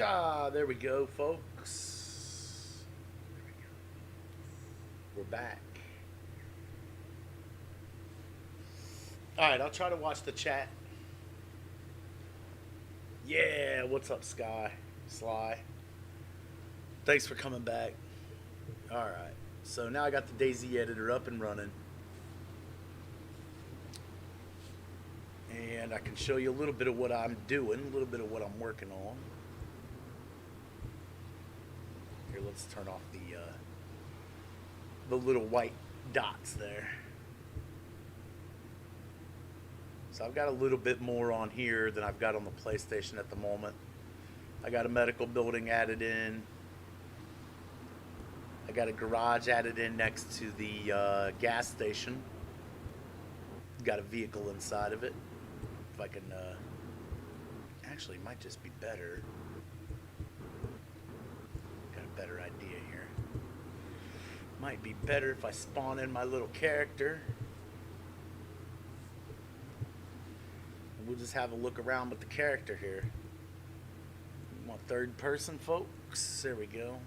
Ah, there we go, folks. We're back. All right, I'll try to watch the chat. Yeah, what's up, Sky? Sly. Thanks for coming back. All right, so now I got the Daisy editor up and running. And I can show you a little bit of what I'm doing, a little bit of what I'm working on. Here, let's turn off the little white dots there. So I've got a little bit more on here than I've got on the PlayStation at the moment. I got a medical building added in. I got a garage added in next to the gas station. Got a vehicle inside of it. If I can, actually, it might just be better. Got a better idea here. Might be better if I spawn in my little character. We'll just have a look around with the character here. We want third person, folks. There we go.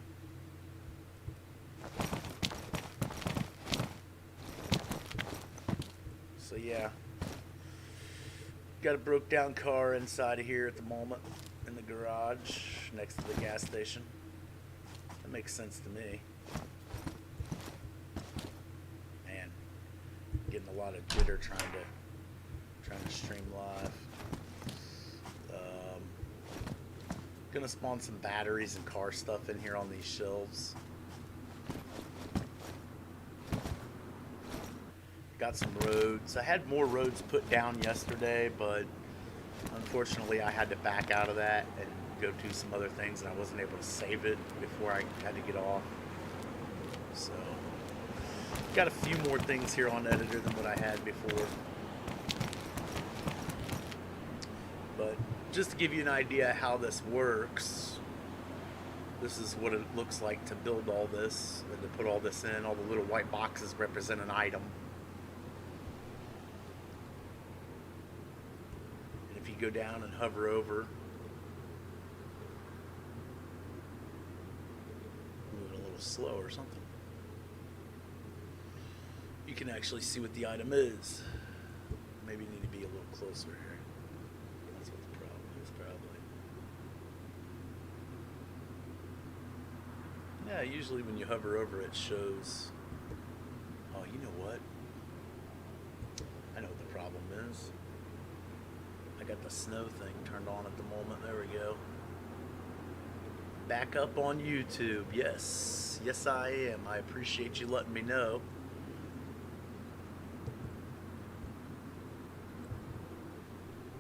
So yeah, got a broke down car inside of here at the moment in the garage next to the gas station. That makes sense to me. Man, getting a lot of jitter trying to stream live. Gonna spawn some batteries and car stuff in here on these shelves. Got some roads. I had more roads put down yesterday, but unfortunately I had to back out of that and go do some other things, and I wasn't able to save it before I had to get off. So, got a few more things here on editor than what I had before. But just to give you an idea how this works, this is what it looks like to build all this and to put all this in. All the little white boxes represent an item. And if you go down and hover over, moving a little slow or something, you can actually see what the item is. Maybe you need to be a little closer here. That's what the problem is, probably. Yeah, usually when you hover over it shows. Oh, you know what? I know what the problem is. I got the snow thing turned on at the moment. There we go. Back up on YouTube. Yes. Yes, I am. I appreciate you letting me know.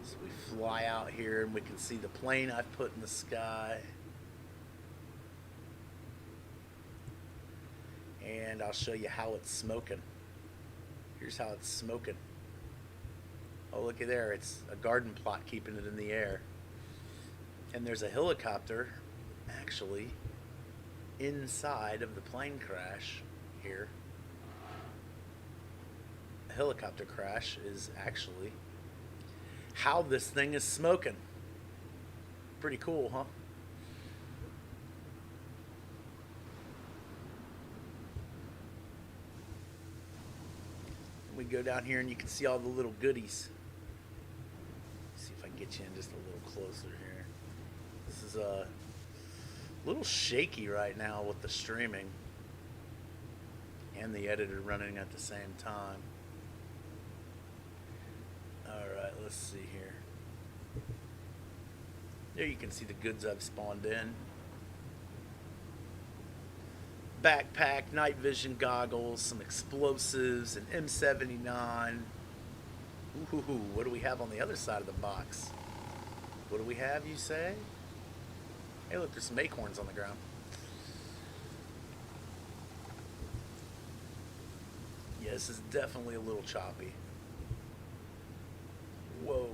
So we fly out here and we can see the plane I've put in the sky. And I'll show you how it's smoking. Here's how it's smoking. Oh, looky there. It's a garden plot keeping it in the air. And there's a helicopter, actually, inside of the plane crash here. A helicopter crash is actually how this thing is smoking. Pretty cool, huh? We go down here and you can see all the little goodies. See if I can get you in just a little closer here. This is a little shaky right now with the streaming and the editor running at the same time. Alright, let's see here. There you can see the goods I've spawned in. Backpack, night vision goggles, some explosives, an M79. Ooh, what do we have on the other side of the box? What do we have, you say? Hey, look, there's some acorns on the ground. Yeah, this is definitely a little choppy. Whoa.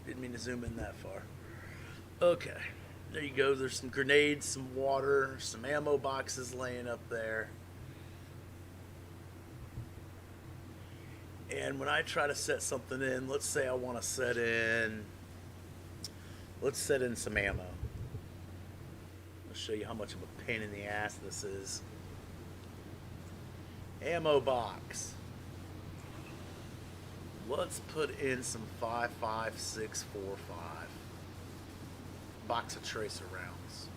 Didn't mean to zoom in that far. Okay. There you go. There's some grenades, some water, some ammo boxes laying up there. And when I try to set something in, let's say I want to set in, let's set in some ammo. show you how much of a pain in the ass this is. Ammo box. Let's put in some 5.5645. Box of tracer rounds.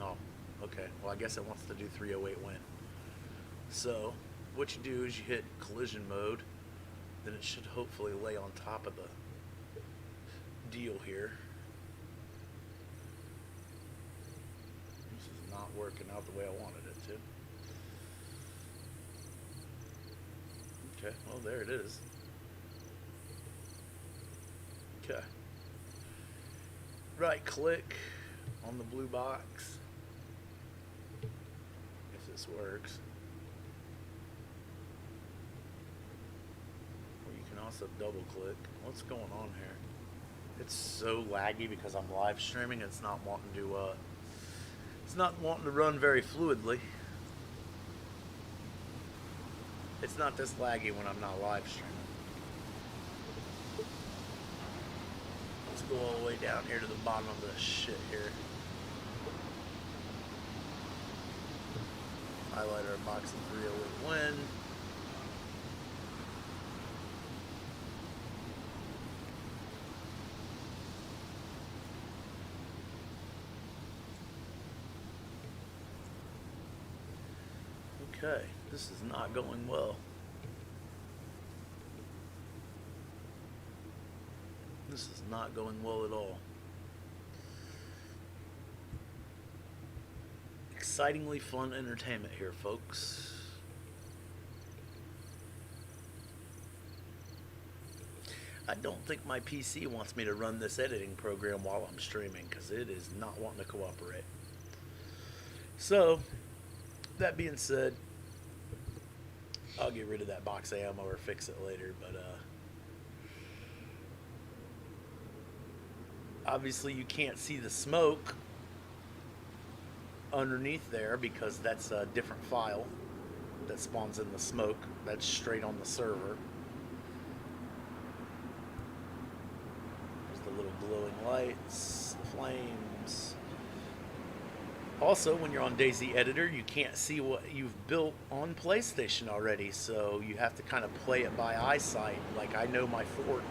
Oh, okay. Well, I guess it wants to do 308 win. So, what you do is you hit collision mode, then it should hopefully lay on top of the deal here. This is not working out the way I wanted it to. Okay, well, there it is. Okay. Right click on the blue box. If this works. Or you can also double click. What's going on here? It's so laggy because I'm live streaming. It's not wanting to run very fluidly. It's not this laggy when I'm not live streaming. Let's go all the way down here to the bottom of this shit here. Highlight our box of 308 win. Okay, this is not going well. This is not going well at all. Excitingly fun entertainment here, folks. I don't think my PC wants me to run this editing program while I'm streaming because it is not wanting to cooperate. So, that being said, I'll get rid of that box of ammo or fix it later, but obviously you can't see the smoke underneath there because that's a different file that spawns in the smoke. That's straight on the server. There's the little glowing lights, flames. Also, when you're on DayZ Editor, you can't see what you've built on PlayStation already, so you have to kind of play it by eyesight. Like, I know my fort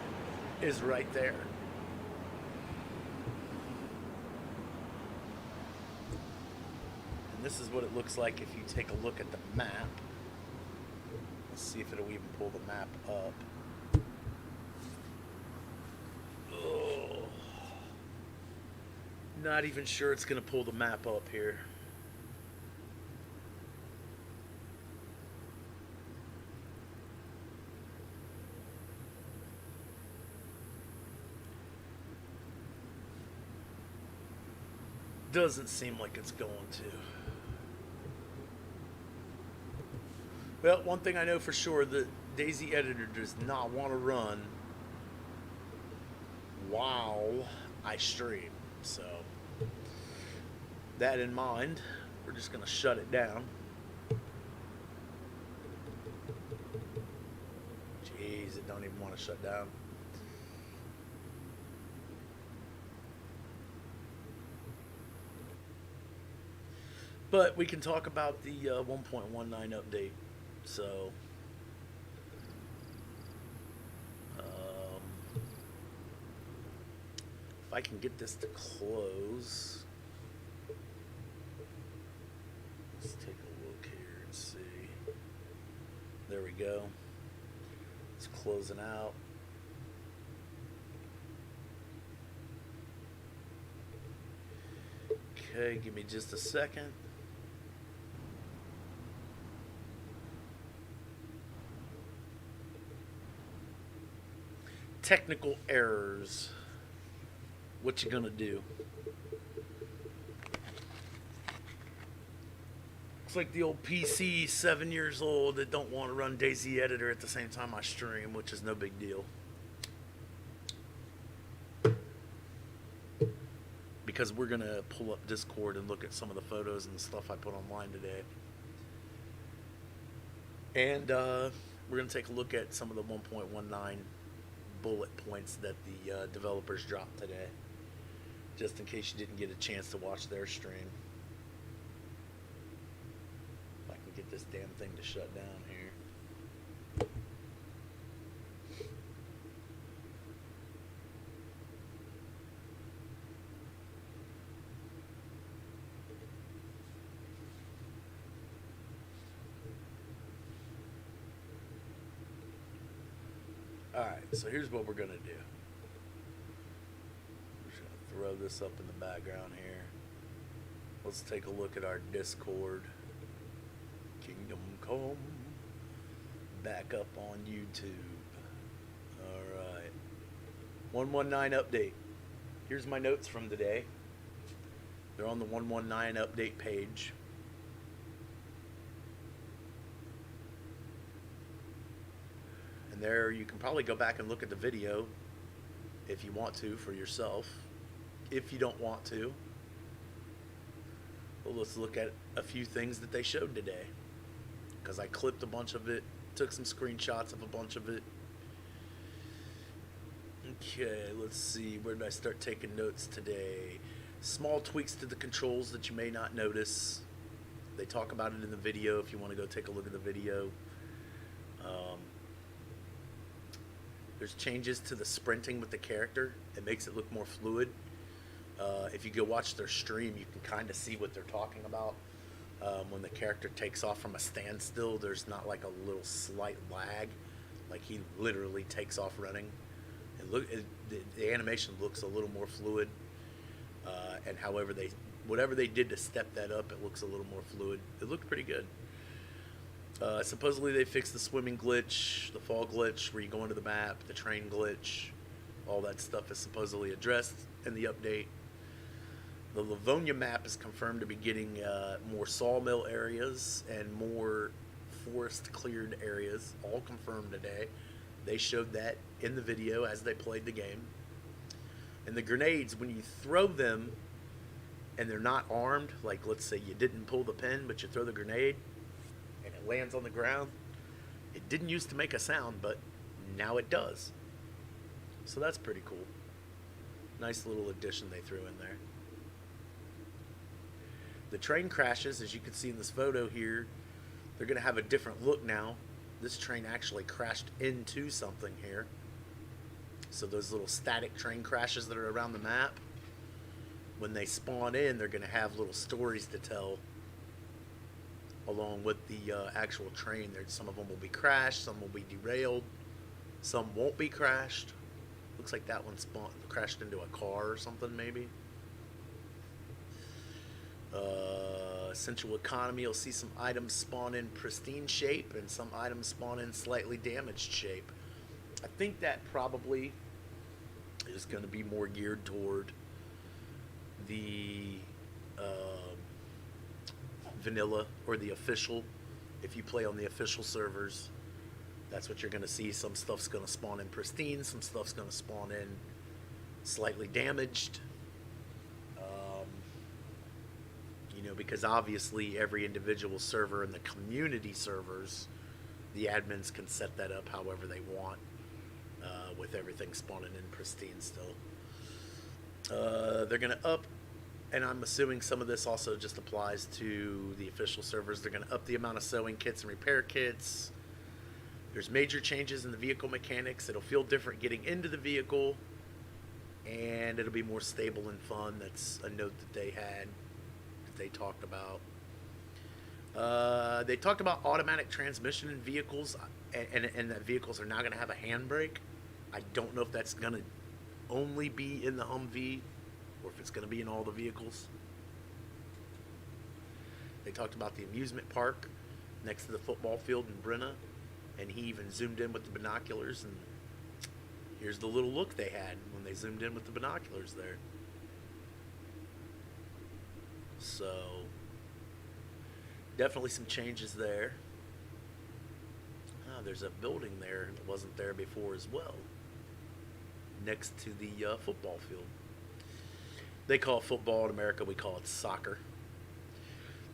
is right there. And this is what it looks like if you take a look at the map. Let's see if it'll even pull the map up. Not even sure it's going to pull the map up here. Doesn't seem like it's going to. Well, one thing I know for sure, the DayZ Editor does not want to run while I stream. So, that in mind, we're just going to shut it down. Jeez, it don't even want to shut down. But we can talk about the 1.19 update. So, if I can get this to close, let's take a look here and see. There we go. It's closing out. Okay, give me just a second. Technical errors. What you gonna do? It's like the old PC, 7 years old, that don't want to run DayZ Editor at the same time I stream, which is no big deal. Because we're gonna pull up Discord and look at some of the photos and stuff I put online today. And we're gonna take a look at some of the 1.19 bullet points that the developers dropped today, just in case you didn't get a chance to watch their stream. If I can get this damn thing to shut down here. Alright, so here's what we're going to do. I'm just going to throw this up in the background here. Let's take a look at our Discord. Kingdom Come. Back up on YouTube. Alright. 119 update. Here's my notes from today. They're on the 119 update page. And there you can probably go back and look at the video if you want to for yourself. If you don't want to, well, let's look at a few things that they showed today, because I clipped a bunch of it, took some screenshots of a bunch of it. Okay, let's see, where did I start taking notes today? Small tweaks to the controls that you may not notice. They talk about it in the video if you want to go take a look at the video. There's changes to the sprinting with the character. It makes it look more fluid. If you go watch their stream, you can kind of see what they're talking about. When the character takes off from a standstill, there's not like a little slight lag. Like he literally takes off running. The animation looks a little more fluid. And whatever they did to step that up, it looks a little more fluid. It looked pretty good. Supposedly they fixed the swimming glitch, the fall glitch where you go into the map, the train glitch. All that stuff is supposedly addressed in the update. The Livonia map is confirmed to be getting more sawmill areas and more forest cleared areas, all confirmed today. They showed that in the video as they played the game. And the grenades, when you throw them and they're not armed, like let's say you didn't pull the pin but you throw the grenade and it lands on the ground, it didn't used to make a sound, but now it does. So that's pretty cool. Nice little addition they threw in there. The train crashes, as you can see in this photo here, they're going to have a different look now. This train actually crashed into something here. So those little static train crashes that are around the map, when they spawn in, they're going to have little stories to tell along with the actual train. Some of them will be crashed, some will be derailed, some won't be crashed. Looks like that one crashed into a car or something, maybe. Essential economy, you'll see some items spawn in pristine shape and some items spawn in slightly damaged shape. I think that probably is going to be more geared toward the vanilla or the official. If you play on the official servers, that's what you're going to see. Some stuff's going to spawn in pristine, some stuff's going to spawn in slightly damaged. Because obviously every individual server in the community servers, the admins can set that up however they want, with everything spawning in pristine still. They're going to up, and I'm assuming some of this also just applies to the official servers, they're going to up the amount of sewing kits and repair kits. There's major changes in the vehicle mechanics. It'll feel different getting into the vehicle, and it'll be more stable and fun. That's a note that they had, that they talked about. They talked about automatic transmission in vehicles, and that vehicles are now going to have a handbrake. I don't know if that's going to only be in the Humvee or if it's going to be in all the vehicles. They talked about the amusement park next to the football field in Brenna, and he even zoomed in with the binoculars, and here's the little look they had when they zoomed in with the binoculars there. So definitely some changes there. There's a building there that wasn't there before as well, next to the football field. They call it football in America, we call it soccer.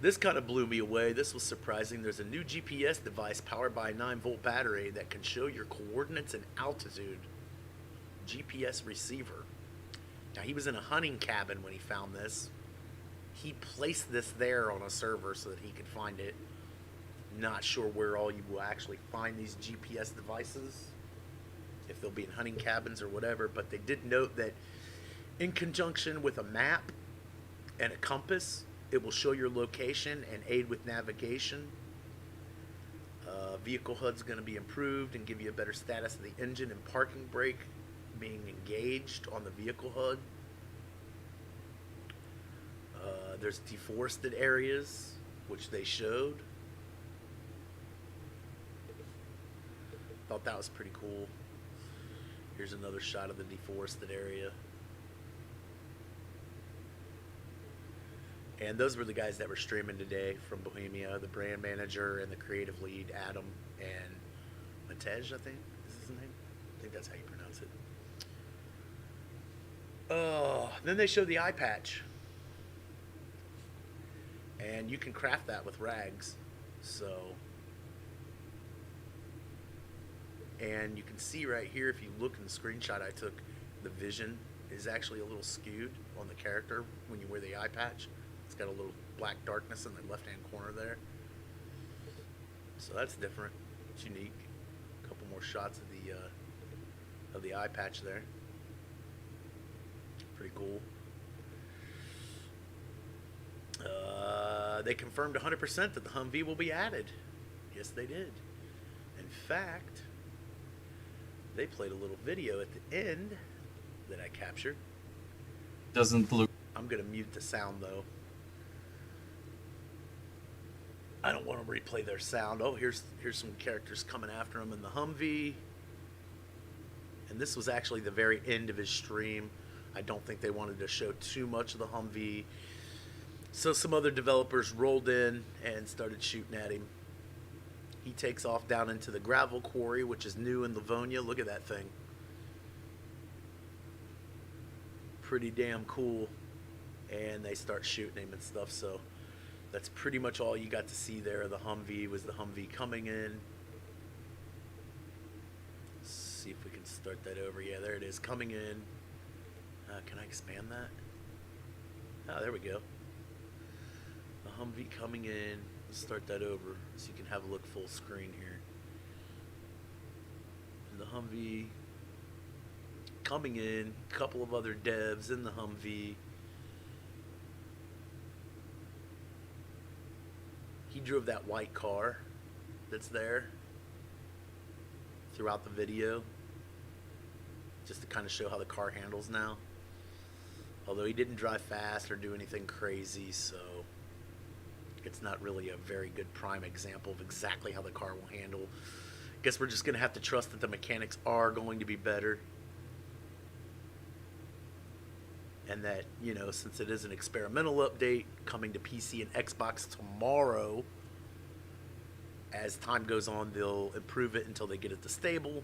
This kind of blew me away. This was surprising. There's a new GPS device powered by a 9-volt battery that can show your coordinates and altitude GPS receiver. Now, he was in a hunting cabin when he found this. He placed this there on a server so that he could find it. Not sure where all you will actually find these GPS devices, if they'll be in hunting cabins or whatever, but they did note that in conjunction with a map and a compass, it will show your location and aid with navigation. Vehicle HUD's going to be improved and give you a better status of the engine and parking brake being engaged on the vehicle HUD. There's deforested areas, which they showed. Thought that was pretty cool. Here's another shot of the deforested area. And those were the guys that were streaming today from Bohemia, the brand manager and the creative lead, Adam and Matej, I think is his name. I think that's how you pronounce it. Then they showed the eye patch. And you can craft that with rags. So, and you can see right here, if you look in the screenshot I took, the vision is actually a little skewed on the character when you wear the eye patch. It's got a little black darkness in the left-hand corner there. So that's different. It's unique. A couple more shots of the eye patch there. Pretty cool. They confirmed 100% that the Humvee will be added. Yes, they did. In fact, they played a little video at the end that I captured. Doesn't look... I'm going to mute the sound, though. I don't want to replay their sound. Oh, here's some characters coming after him in the Humvee. And this was actually the very end of his stream. I don't think they wanted to show too much of the Humvee. So some other developers rolled in and started shooting at him. He takes off down into the gravel quarry, which is new in Livonia. Look at that thing. Pretty damn cool. And they start shooting him and stuff. So that's pretty much all you got to see there. The Humvee was the Humvee coming in. Let's see if we can start that over. Yeah, there it is, coming in. Can I expand that? Oh, there we go. The Humvee coming in. Let's start that over so you can have a look full screen here. And the Humvee coming in. A couple of other devs in the Humvee. He drove that white car that's there throughout the video, just to kind of show how the car handles now. Although he didn't drive fast or do anything crazy, so it's not really a very good prime example of exactly how the car will handle. Guess we're just going to have to trust that the mechanics are going to be better. And that, you know, since it is an experimental update coming to PC and Xbox tomorrow, as time goes on, they'll improve it until they get it to stable.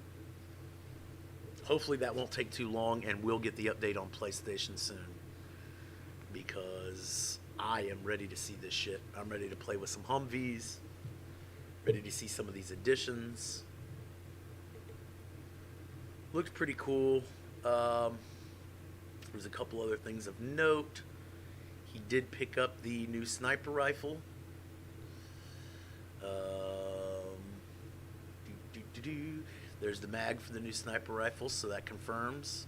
Hopefully that won't take too long, and we'll get the update on PlayStation soon. Because I am ready to see this shit. I'm ready to play with some Humvees. Ready to see some of these additions. Looked pretty cool. There's a couple other things of note. He did pick up the new sniper rifle. There's the mag for the new sniper rifle, so that confirms.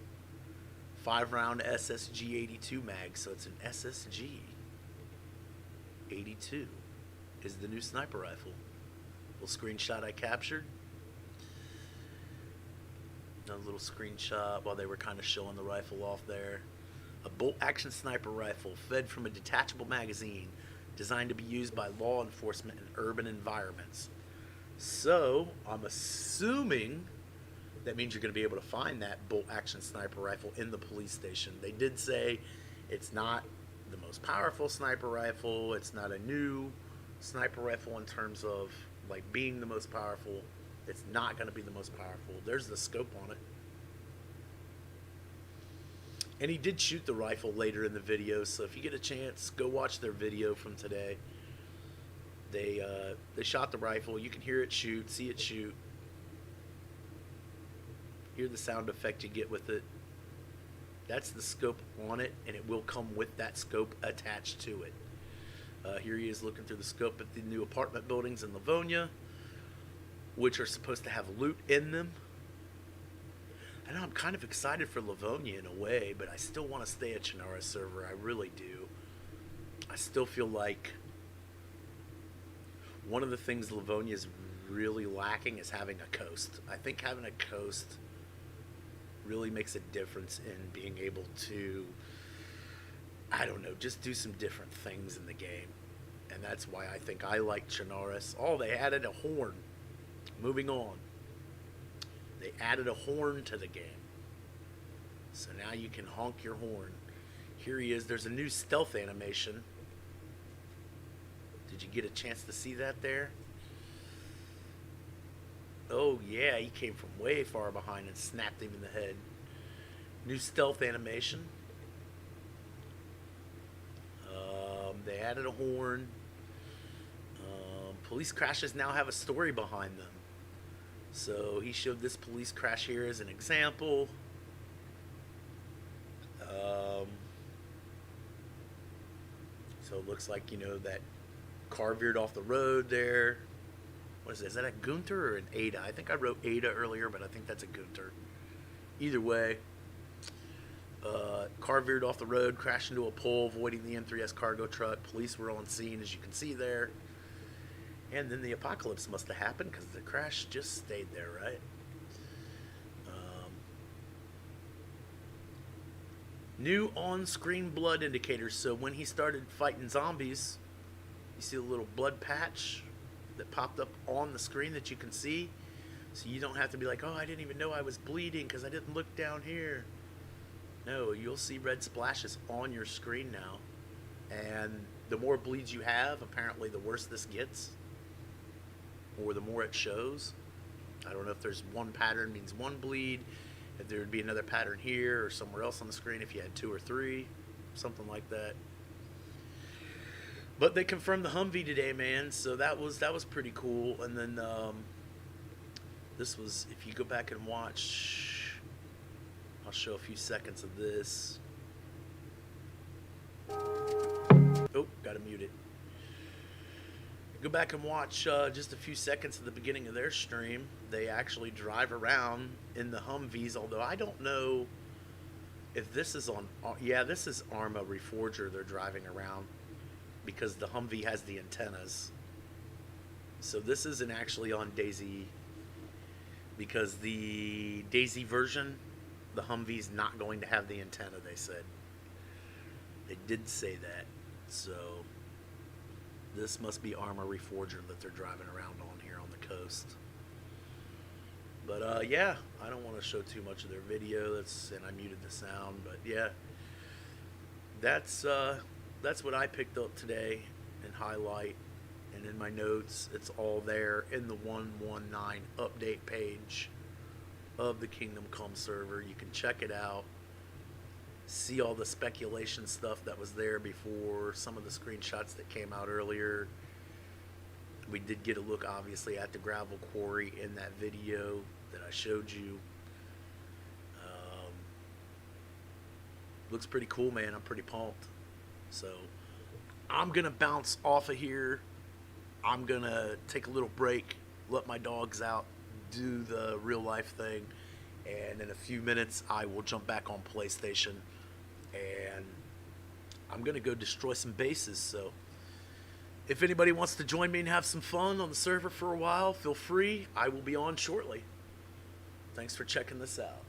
5-round SSG 82 mag, so it's an SSG 82 is the new sniper rifle. Little screenshot I captured. Another little screenshot while they were kind of showing the rifle off there. A bolt-action sniper rifle fed from a detachable magazine designed to be used by law enforcement in urban environments. So, I'm assuming that means you're going to be able to find that bolt-action sniper rifle in the police station. They did say it's not the most powerful sniper rifle. It's not a new sniper rifle in terms of like being the most powerful. It's not going to be the most powerful. There's the scope on it. And he did shoot the rifle later in the video, so if you get a chance, go watch their video from today. They shot the rifle. You can hear it shoot, see it shoot. Hear the sound effect you get with it. That's the scope on it, and it will come with that scope attached to it. Here he is looking through the scope at the new apartment buildings in Livonia, which are supposed to have loot in them. I know I'm kind of excited for Livonia in a way, but I still want to stay at Chernarus server. I really do. I still feel like one of the things Livonia is really lacking is having a coast. I think having a coast really makes a difference in being able to, I don't know, just do some different things in the game. And that's why I think I like Chernarus. Oh, they added a horn. Moving on. They added a horn to the game. So now you can honk your horn. Here he is. There's a new stealth animation. Did you get a chance to see that there? Oh yeah, he came from way far behind and snapped him in the head. New stealth animation. They added a horn. Police crashes now have a story behind them. So he showed this police crash here as an example. So it looks like, you know, that car veered off the road there. What is it? Is that a Gunter or an Ada? I think I wrote Ada earlier, but I think that's a Gunter. Either way, car veered off the road, crashed into a pole, avoiding the M3S cargo truck. Police were on scene, as you can see there. And then the apocalypse must have happened because the crash just stayed there, right? New on-screen blood indicators. So when he started fighting zombies, you see a little blood patch that popped up on the screen that you can see. So you don't have to be like, oh, I didn't even know I was bleeding because I didn't look down here. No, you'll see red splashes on your screen now. And the more bleeds you have, apparently the worse this gets. Or the more it shows. I don't know if there's one pattern means one bleed, if there would be another pattern here or somewhere else on the screen if you had 2 or 3, something like that. But they confirmed the Humvee today, man, so that was pretty cool. And then this was, if you go back and watch, I'll show a few seconds of this. Oh, gotta mute it. Go back and watch just a few seconds at the beginning of their stream. They actually drive around in the Humvees, although I don't know if this is on... Yeah, this is Arma Reforger they're driving around because the Humvee has the antennas. So this isn't actually on DayZ because the DayZ version, the Humvee's not going to have the antenna, they said. They did say that, so... This must be Arma Reforger that they're driving around on here on the coast. But yeah, I don't want to show too much of their video. And I muted the sound. But yeah, that's what I picked up today in highlight and in my notes. It's all there in the 119 update page of the Kingdom Come server. You can check it out. See all the speculation stuff that was there before, some of the screenshots that came out earlier. We did get a look, obviously, at the gravel quarry in that video that I showed you. Looks pretty cool, man. I'm pretty pumped. So, I'm going to bounce off of here. I'm going to take a little break, let my dogs out, do the real life thing. And in a few minutes, I will jump back on PlayStation. And I'm going to go destroy some bases. So if anybody wants to join me and have some fun on the server for a while, feel free. I will be on shortly. Thanks for checking this out.